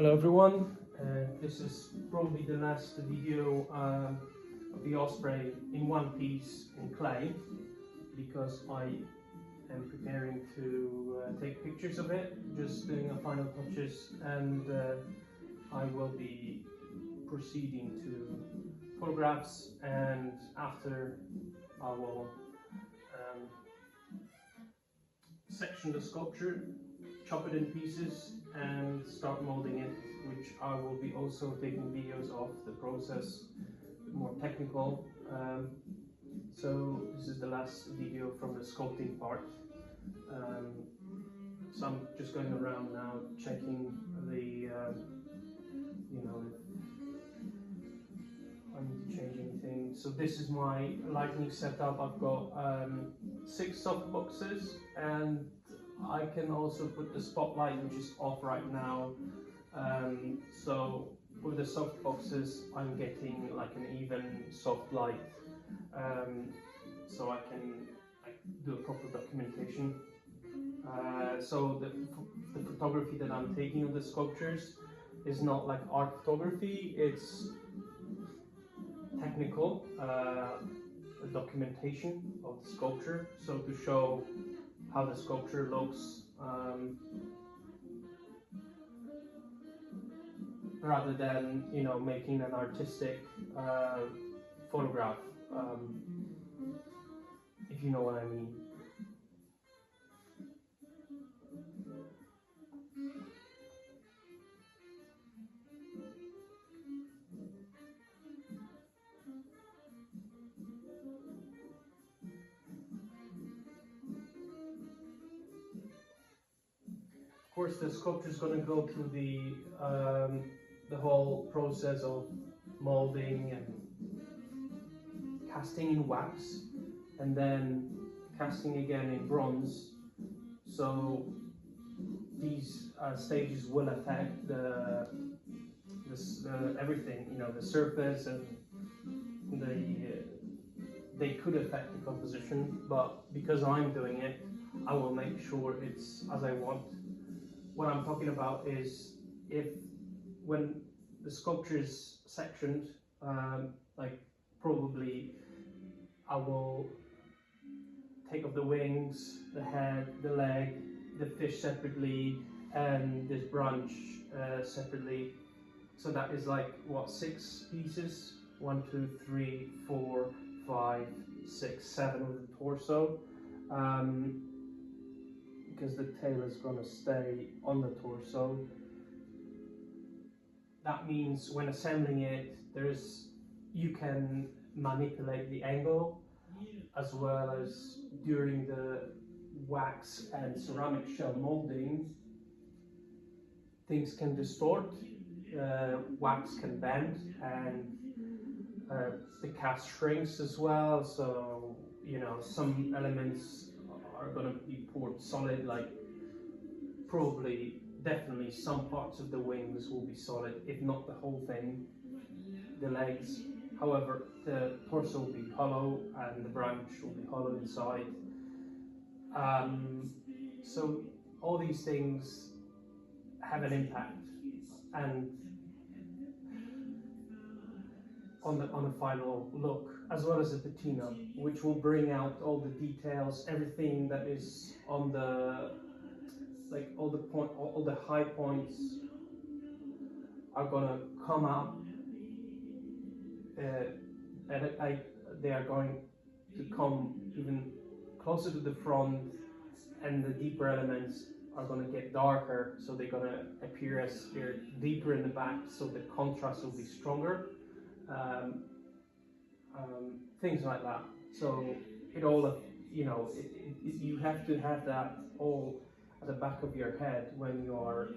Hello everyone, this is probably the last video of the Osprey in one piece in clay, because I am preparing to take pictures of it, just doing a final touches, and I will be proceeding to photographs, and after I will section the sculpture, chop it in pieces and start molding it, which I will be also taking videos of the process, more technical. So this is the last video from the sculpting part. So I'm just going around now checking the, you know, I need to change anything. So this is my lighting setup. I've got 6 soft boxes, and I can also put the spotlight, which is off right now. So with the soft boxes, I'm getting like an even soft light, so I can do a proper documentation. So the photography that I'm taking of the sculptures is not like art photography, it's technical documentation of the sculpture, so to show how the sculpture looks, rather than, you know, making an artistic photograph, if you know what I mean. Of course, the sculpture is going to go through the whole process of molding and casting in wax, and then casting again in bronze. So these stages will affect everything, you know, the surface, and they could affect the composition. But because I'm doing it, I will make sure it's as I want. What I'm talking about is when the sculpture is sectioned, like probably I will take off the wings, the head, the leg, the fish separately, and this branch separately. So that is like, what, 6 pieces? 1, 2, 3, 4, 5, 6, 7 with the torso. Because the tail is going to stay on the torso. That means when assembling it, you can manipulate the angle, as well as during the wax and ceramic shell molding, things can distort, wax can bend, and the cast shrinks as well. So, you know, some elements are going to be poured solid, like definitely some parts of the wings will be solid, if not the whole thing, the legs. However, the torso will be hollow and the branch will be hollow inside. So all these things have an impact, and on the final look, as well as the patina, which will bring out all the details, everything that is on the, like all the high points are gonna come out, and they are going to come even closer to the front, and the deeper elements are going to get darker, so they're going to appear as they're deeper in the back, so the contrast will be stronger. Things like that. So it all, you know, you have to have that all at the back of your head when you are,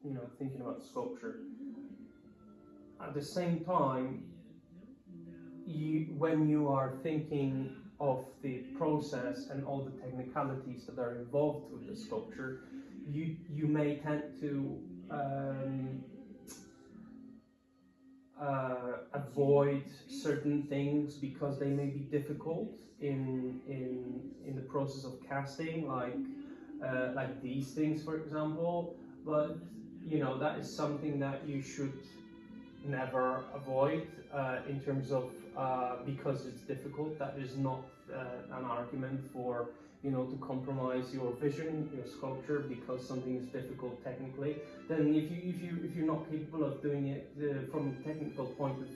you know, thinking about sculpture. At the same time, when you are thinking of the process and all the technicalities that are involved with the sculpture, you may tend to avoid certain things because they may be difficult in the process of casting, like these things, for example. but you know, that is something that you should never avoid in terms of because it's difficult. That is not an argument for, you know, to compromise your vision, your sculpture, because something is difficult technically. Then if you're not capable of doing it from technical point of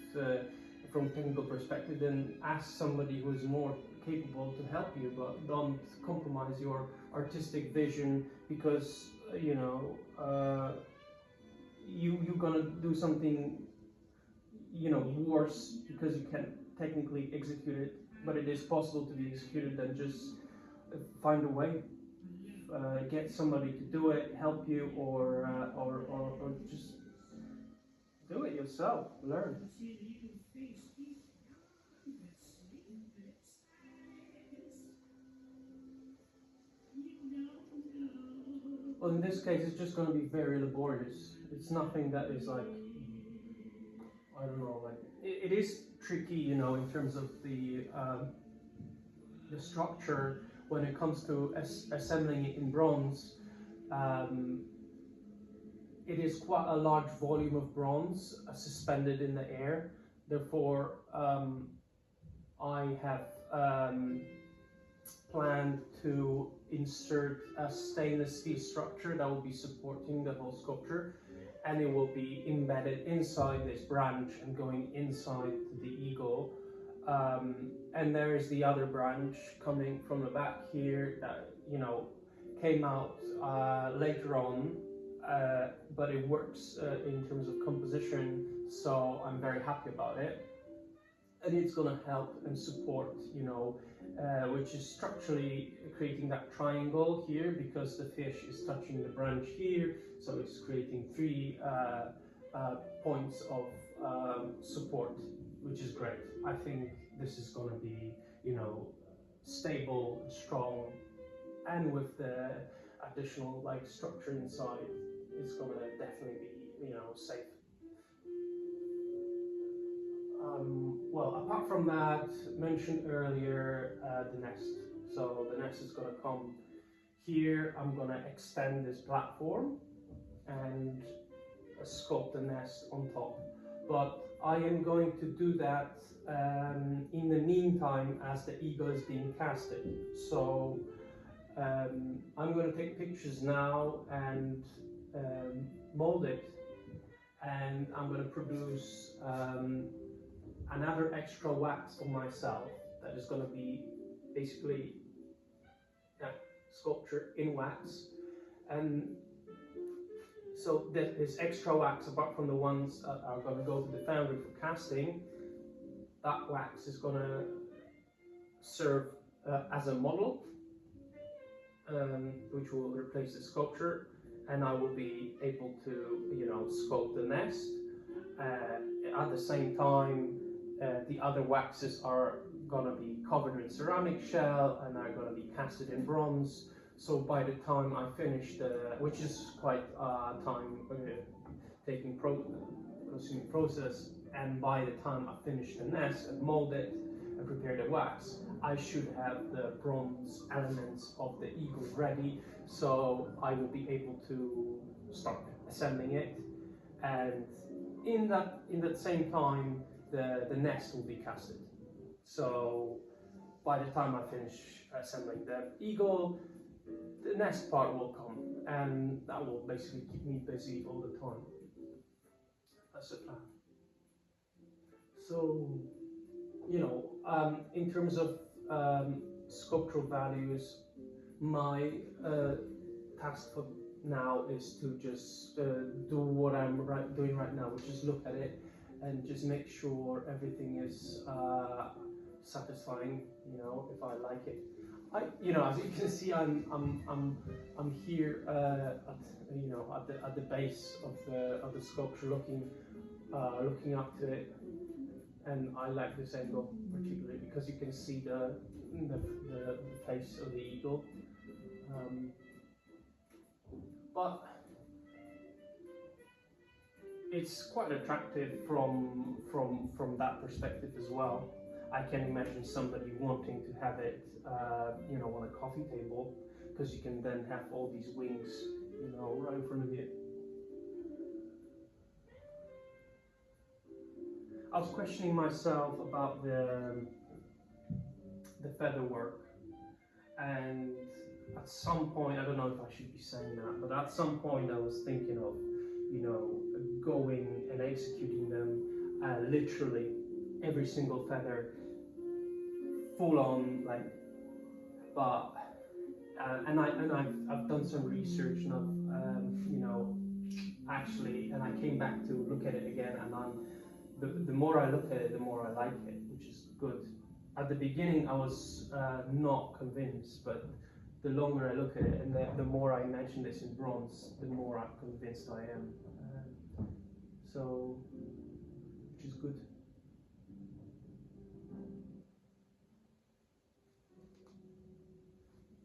from technical perspective, then ask somebody who is more capable to help you, but don't compromise your artistic vision because you know you're gonna do something, you know, worse because you can't technically execute it. But it is possible to be executed. Then just find a way, get somebody to do it, help you, or just do it yourself. Learn. Well, in this case, it's just going to be very laborious. It's nothing that is like, I don't know, like it is tricky, you know, in terms of the structure when it comes to assembling it in bronze. It is quite a large volume of bronze suspended in the air. Therefore, I have planned to insert a stainless steel structure that will be supporting the whole sculpture, and it will be embedded inside this branch and going inside the eagle. And there is the other branch coming from the back here that, you know, came out later on, but it works in terms of composition, so I'm very happy about it. And it's going to help and support, you know, which is structurally creating that triangle here, because the fish is touching the branch here, so it's creating three points of support, which is great. I think this is going to be, you know, stable, strong, and with the additional like structure inside, it's going to definitely be, you know, safe. Well, apart from that, mentioned earlier, the nest. So the nest is going to come here. I'm going to extend this platform and sculpt the nest on top. But I am going to do that in the meantime as the eagle is being casted. So I'm going to take pictures now and mold it, and I'm going to produce another extra wax for myself that is going to be basically that sculpture in wax. And so this extra wax, apart from the ones that are going to go to the foundry for casting, that wax is going to serve as a model, which will replace the sculpture, and I will be able to, you know, sculpt the nest. At the same time, the other waxes are going to be covered in ceramic shell and are going to be casted in bronze. So by the time I finish which is quite time taking consuming process, and by the time I finish the nest and mold it and prepare the wax, I should have the bronze elements of the eagle ready. So I will be able to start assembling it, and in that same time, the nest will be casted. So by the time I finish assembling the eagle, the nest part will come, and that will basically keep me busy all the time. That's the plan. So, you know, in terms of sculptural values, my task for now is to just do what I'm doing right now, which is look at it and just make sure everything is satisfying. You know, if I like it. You know, as you can see, I'm here you know, at the base of the sculpture, looking up to it, and I like this angle particularly because you can see the face of the eagle. But it's quite attractive from that perspective as well. I can imagine somebody wanting to have it, you know, on a coffee table, because you can then have all these wings, you know, right in front of you. I was questioning myself about the feather work, and at some point, I don't know if I should be saying that, but at some point I was thinking of, you know, going and executing them literally every single feather, full on, like, but and I've done some research, and I've you know, actually, and I came back to look at it again, and the more I look at it, the more I like it, which is good. At the beginning, I was not convinced, but the longer I look at it, and the more I imagine this in bronze, the more I'm convinced I am. So, which is good.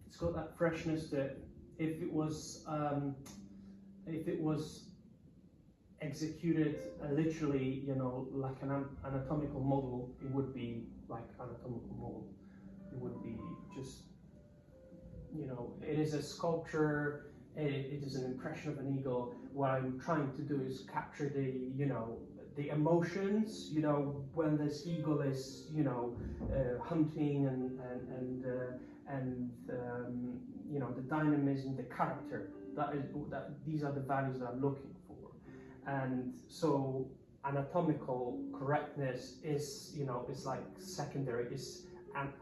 It's got that freshness that if it was executed literally, you know, like an anatomical model, it would be like anatomical model. It would be just, you know, it is a sculpture. It is an impression of an eagle. What I'm trying to do is capture the, you know, the emotions, you know, when this eagle is, you know, hunting and you know, the dynamism, the character. These are the values that I'm looking for. And so anatomical correctness is, you know, it's like secondary.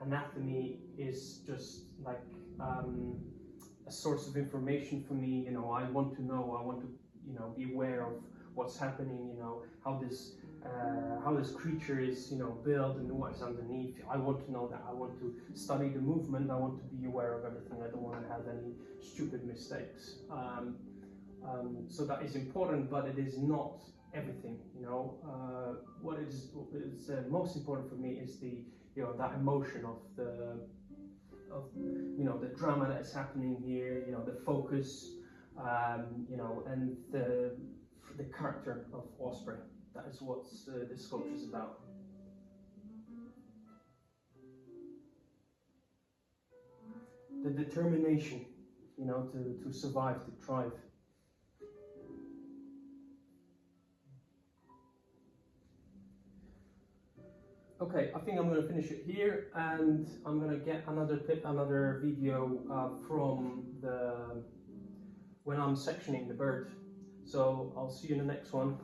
Anatomy is just like a source of information for me. You know, I want to know, I want to, you know, be aware of what's happening, you know, how this creature is, you know, built and what's underneath. I want to know that. I want to study the movement. I want to be aware of everything. I don't want to have any stupid mistakes. So that is important, but it is not everything, you know. What is most important for me is the, you know, that emotion of you know, the drama that is happening here, you know, the focus, you know, and the character of Osprey. That is what this sculpture is about. The determination, you know, to survive, to thrive. Okay, I think I'm going to finish it here, and I'm going to get another video from when I'm sectioning the bird. So I'll see you in the next one.